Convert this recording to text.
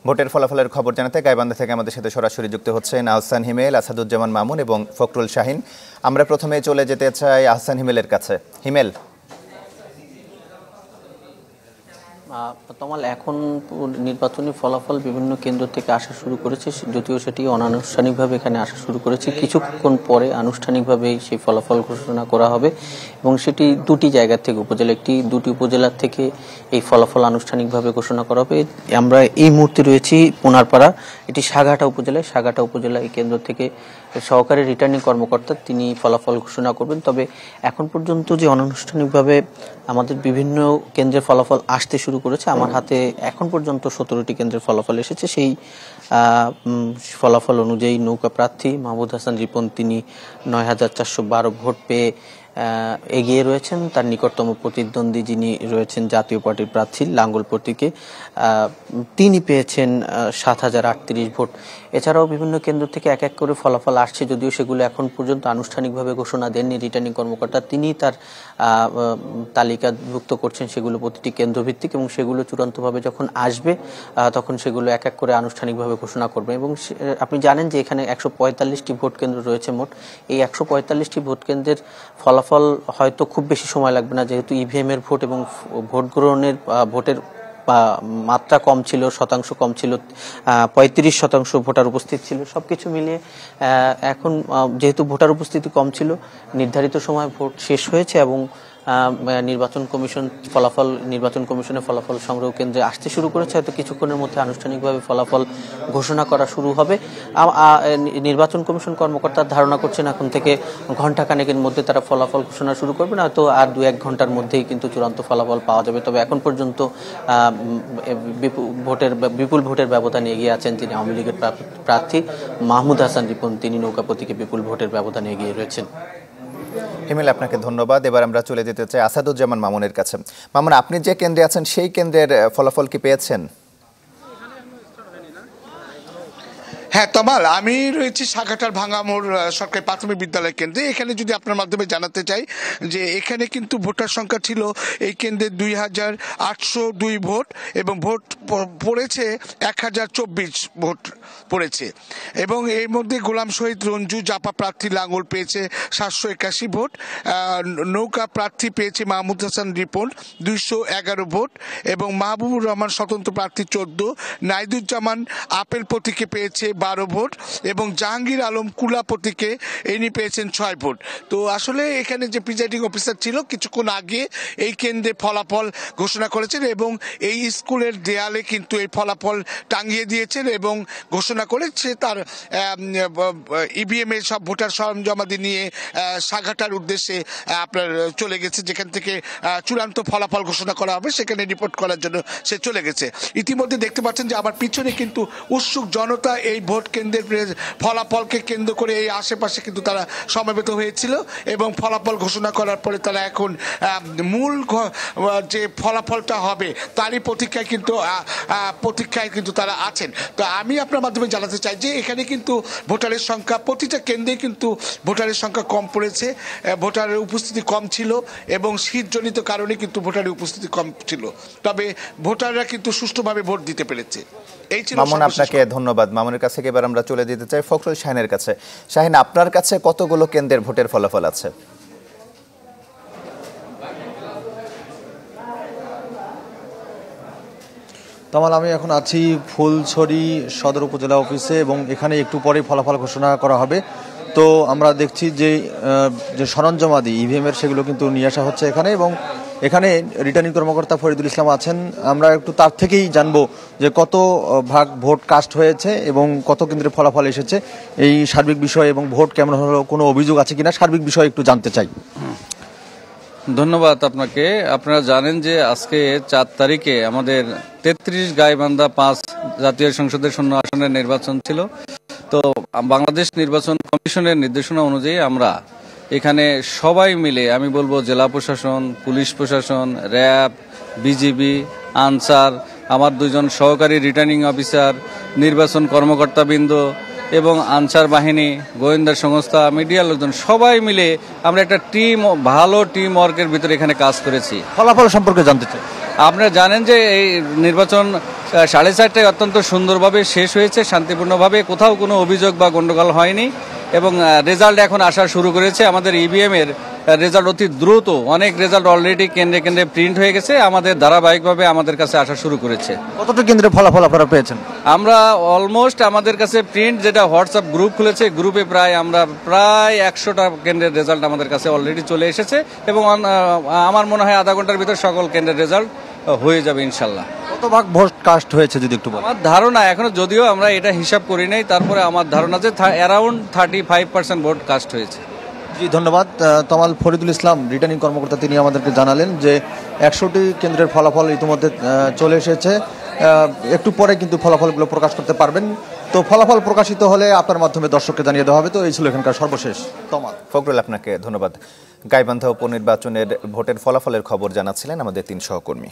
ভোটের ফলাফলের খবর জানাতে গাইবান্ধা থেকে আমাদের সাথে সরাসরি যুক্ত হচ্ছেন আহসান হিমেল, আসাদুজ্জামান মামুন এবং ফখরুল শাহিন। আমরা প্রথমে চলে যেতে চাই আহসান হিমেলের কাছে। হিমেল, তমাল, এখন নির্বাচনী ফলাফল বিভিন্ন কেন্দ্র থেকে আসা শুরু করেছে, যদিও সেটি অনানুষ্ঠানিকভাবে এখানে আসা শুরু করেছে। কিছুক্ষণ পরে আনুষ্ঠানিকভাবে সেই ফলাফল ঘোষণা করা হবে এবং সেটি দুটি জায়গা থেকে দুটি উপজেলার থেকে এই ফলাফল আনুষ্ঠানিকভাবে ঘোষণা করা হবে। আমরা এই মুহূর্তে রয়েছি পুনারপাড়া, এটি সাঘাটা উপজেলা। এই কেন্দ্র থেকে সহকারী রিটার্নিং কর্মকর্তা তিনি ফলাফল ঘোষণা করবেন। তবে এখন পর্যন্ত যে অনানুষ্ঠানিকভাবে আমাদের বিভিন্ন কেন্দ্রের ফলাফল আসতে শুরু করেছে, আমার হাতে এখন পর্যন্ত 17টি কেন্দ্রের ফলাফল এসেছে। সেই ফলাফল অনুযায়ী নৌকা প্রার্থী মাহমুদ হাসান রিপন তিনি ৯,৪১২ ভোট পেয়ে এগিয়ে রয়েছেন। তার নিকটতম প্রতিদ্বন্দ্বী যিনি রয়েছেন জাতীয় পার্টির প্রার্থী লাঙ্গল প্রতীকে, তিনি পেয়েছেন ৭,০৩৮ ভোট। এছাড়াও বিভিন্ন কেন্দ্র থেকে এক এক করে ফলাফল আসছে, যদিও সেগুলো এখন পর্যন্ত আনুষ্ঠানিকভাবে ঘোষণা দেননি রিটার্নিং কর্মকর্তা। তিনি তার তালিকাভুক্ত করছেন সেগুলো প্রতিটি কেন্দ্রভিত্তিক, এবং সেগুলো চূড়ান্তভাবে যখন আসবে তখন সেগুলো এক এক করে আনুষ্ঠানিকভাবে ঘোষণা করবে। এবং আপনি জানেন যে এখানে ১৪৫টি ভোট কেন্দ্র রয়েছে মোট। এই ১৪৫টি ভোট কেন্দ্রের ফলাফল হয়তো খুব বেশি সময় লাগবে না, যেহেতু ইভিএম এর ভোট এবং ভোট গ্রহণের ভোটের মাত্রা কম ছিল, শতাংশ কম ছিল, ৩৫% ভোটার উপস্থিত ছিল। সবকিছু মিলিয়ে এখন যেহেতু ভোটার উপস্থিতি কম ছিল, নির্ধারিত সময় ভোট শেষ হয়েছে এবং নির্বাচন কমিশনের ফলাফল সংগ্রহ কেন্দ্রে আসতে শুরু করেছে। হয়তো কিছুক্ষণের মধ্যে আনুষ্ঠানিকভাবে ফলাফল ঘোষণা করা শুরু হবে। নির্বাচন কমিশন কর্মকর্তার ধারণা করছেন এখন থেকে ঘণ্টাখানেকের মধ্যে তারা ফলাফল ঘোষণা শুরু করবেন, হয়তো আর ২-১ ঘন্টার মধ্যেই কিন্তু চূড়ান্ত ফলাফল পাওয়া যাবে। তবে এখন পর্যন্ত বিপুল ভোটের ব্যবধানে এগিয়ে আছেন তিনি আওয়ামী লীগের প্রার্থী মাহমুদ হাসান রিপন, তিনি নৌকা প্রতীকে বিপুল ভোটের ব্যবধানে এগিয়ে রয়েছেন। হিমেল, আপনাকে ধন্যবাদ। এবার আমরা চলে যেতে চাই আসাদুজ্জামান মামুনের কাছে। মামুন, আপনি যে কেন্দ্রে আছেন সেই কেন্দ্রের ফলাফল কি পেয়েছেন? হ্যাঁ তমাল, আমি রয়েছি সাঘাটার ভাঙামোড় সরকারি প্রাথমিক বিদ্যালয় কেন্দ্রে। এখানে যদি আপনার মাধ্যমে জানাতে চাই যে এখানে কিন্তু ভোটার সংখ্যা ছিল এই কেন্দ্রে ২,৮০২ ভোট এবং ভোট পড়েছে ১,০২৪ ভোট পড়েছে। এবং এর মধ্যে গোলাম শহীদ রঞ্জু জাপা প্রার্থী লাঙ্গল পেয়েছে ৭৮১ ভোট, নৌকা প্রার্থী পেয়েছে মাহমুদ হাসান রিপন ২১১ ভোট, এবং মাহবুবুর রহমান স্বতন্ত্র প্রার্থী ১৪, নাইদুজ্জামান আপেল প্রতীকে পেয়েছে ১২ ভোট, এবং জাহাঙ্গীর আলম কুলা প্রতীকে ইনি পেয়েছেন ৬ ভোট। তো আসলে এখানে যে প্রিজাইডিং অফিসার ছিল কিছুক্ষণ আগে এই কেন্দ্রে ফলাফল ঘোষণা করেছেন এবং এই স্কুলের দেয়ালে কিন্তু এই ফলাফল টাঙিয়ে দিয়েছেন এবং ঘোষণা করেছে তার ইভিএম এর সব ভোটার সরঞ্জামাদি নিয়ে সাঘাটার উদ্দেশ্যে আপনার চলে গেছে, যেখান থেকে চূড়ান্ত ফলাফল ঘোষণা করা হবে সেখানে রিপোর্ট করার জন্য সে চলে গেছে। ইতিমধ্যে দেখতে পাচ্ছেন যে আমার পিছনে কিন্তু উৎসুক জনতা এই ভোট কেন্দ্রের ফলাফলকে কেন্দ্র করে এই আশেপাশে কিন্তু তারা সমবেত হয়েছিল এবং ফলাফল ঘোষণা করার পরে তারা এখন মূল যে ফলাফলটা হবে তারই প্রতীক্ষায় কিন্তু তারা আছেন। তো আমি আপনার মাধ্যমে জানাতে চাই যে এখানে কিন্তু ভোটারের সংখ্যা প্রতিটা কেন্দ্রে কিন্তু ভোটারের সংখ্যা কম পড়েছে, ভোটারের উপস্থিতি কম ছিল এবং শীতজনিত কারণে কিন্তু ভোটারের উপস্থিতি কম ছিল, তবে ভোটাররা কিন্তু সুষ্ঠুভাবে ভোট দিতে পেরেছে। মামুন, আপনাকে ধন্যবাদ। মামুনের কাছে এবার আমরা চলে যেতে চাই ফখরুল শাহিনের কাছে। শাহিন, আপনার কাছে কতগুলো কেন্দ্রের ভোটের ফলাফল আছে? তমাল, আমি এখন আছি ফুলছড়ি সদর উপজেলা অফিসে এবং এখানে একটু পরে ফলাফল ঘোষণা করা হবে। তো আমরা দেখছি যে সরঞ্জামাদি ইভিএমের সেগুলো কিন্তু নিয়ে আসা হচ্ছে এখানে, এবং এখানে রিটার্নিং কর্মকর্তা ফরিদুল ইসলাম আছেন। আমরা একটু তার থেকেই জানবো যে কত ভাগ ভোট কাস্ট হয়েছে এবং কত কেন্দ্রের ফলাফল এসেছে, এই সার্বিক বিষয় এবং ভোট কেমন হলো, কোনো অভিযোগ আছে কিনা সার্বিক বিষয় একটু জানতে চাই। ধন্যবাদ আপনাকে। আপনারা জানেন যে আজকে ৪ তারিখে আমাদের ৩৩ গাইবান্ধা ৫ জাতীয় সংসদের শূন্য আসনের নির্বাচন ছিল। তো বাংলাদেশ নির্বাচন কমিশনের নির্দেশনা অনুযায়ী আমরা এখানে সবাই মিলে, আমি বলবো জেলা প্রশাসন, পুলিশ প্রশাসন, র্যাব, বিজিবি, আনসার, আমার ২জন সহকারী রিটার্নিং অফিসার, নির্বাচন কর্মকর্তাবৃন্দ এবং আনসার বাহিনী, গোয়েন্দা সংস্থা, মিডিয়ার লোকজন সবাই মিলে আমরা একটা ভালো টিম ওয়ার্কের ভিতরে এখানে কাজ করেছি। ফলাফল সম্পর্কে জানতে চাই। আপনারা জানেন যে এই নির্বাচন 4:30টায় অত্যন্ত সুন্দরভাবে শেষ হয়েছে, শান্তিপূর্ণভাবে, কোথাও কোনো অভিযোগ বা গণ্ডগোল হয়নি এবং রেজাল্ট এখন আসা শুরু করেছে। আমাদের ইভিএম এর রেজাল্ট অতি দ্রুত, অনেক রেজাল্ট অলরেডি কেন্দ্রে কেন্দ্রে প্রিন্ট হয়ে গেছে, আমাদের ধারাবাহিকভাবে আমাদের কাছে আসা শুরু করেছে। কতটা কেন্দ্রে ফলাফল আপনারা পেয়েছেন? আমরা অলমোস্ট আমাদের কাছে প্রিন্ট যেটা হোয়াটসঅ্যাপ গ্রুপ খুলেছে, গ্রুপে আমরা প্রায় 100টা কেন্দ্রের রেজাল্ট আমাদের কাছে অলরেডি চলে এসেছে এবং আমার মনে হয় আধা ঘন্টার ভিতর সকল কেন্দ্রের রেজাল্ট হয়ে যাবে ইনশাল্লাহ। কত ভাগ ভোট কাস্ট হয়েছে যদি একটু বলেন? আমার ধারণা, এখনো যদিও আমরা এটা হিসাব করি নাই, তারপরে আমার ধারণা যে অ্যারাউন্ড 35% ভোট কাস্ট হয়েছে। জি ধন্যবাদ। তমাল ফরিদুল ইসলাম রিটার্নিং কর্মকর্তা, তিনি আমাদেরকে জানালেন যে 100টি কেন্দ্রের ফলাফল ইতিমধ্যে চলে এসেছে, একটু পরে কিন্তু ফলাফলগুলো প্রকাশ করতে পারবেন। তো ফলাফল প্রকাশিত হলে আপনার মাধ্যমে দর্শককে জানিয়ে দেওয়া হবে। তো এই ছিল এখানকার সর্বশেষ। তমাল। ফখরুল, আপনাকে ধন্যবাদ। গাইবান্ধা উপনির্বাচনের ভোটের ফলাফলের খবর জানাচ্ছিলেন আমাদের 3 সহকর্মী।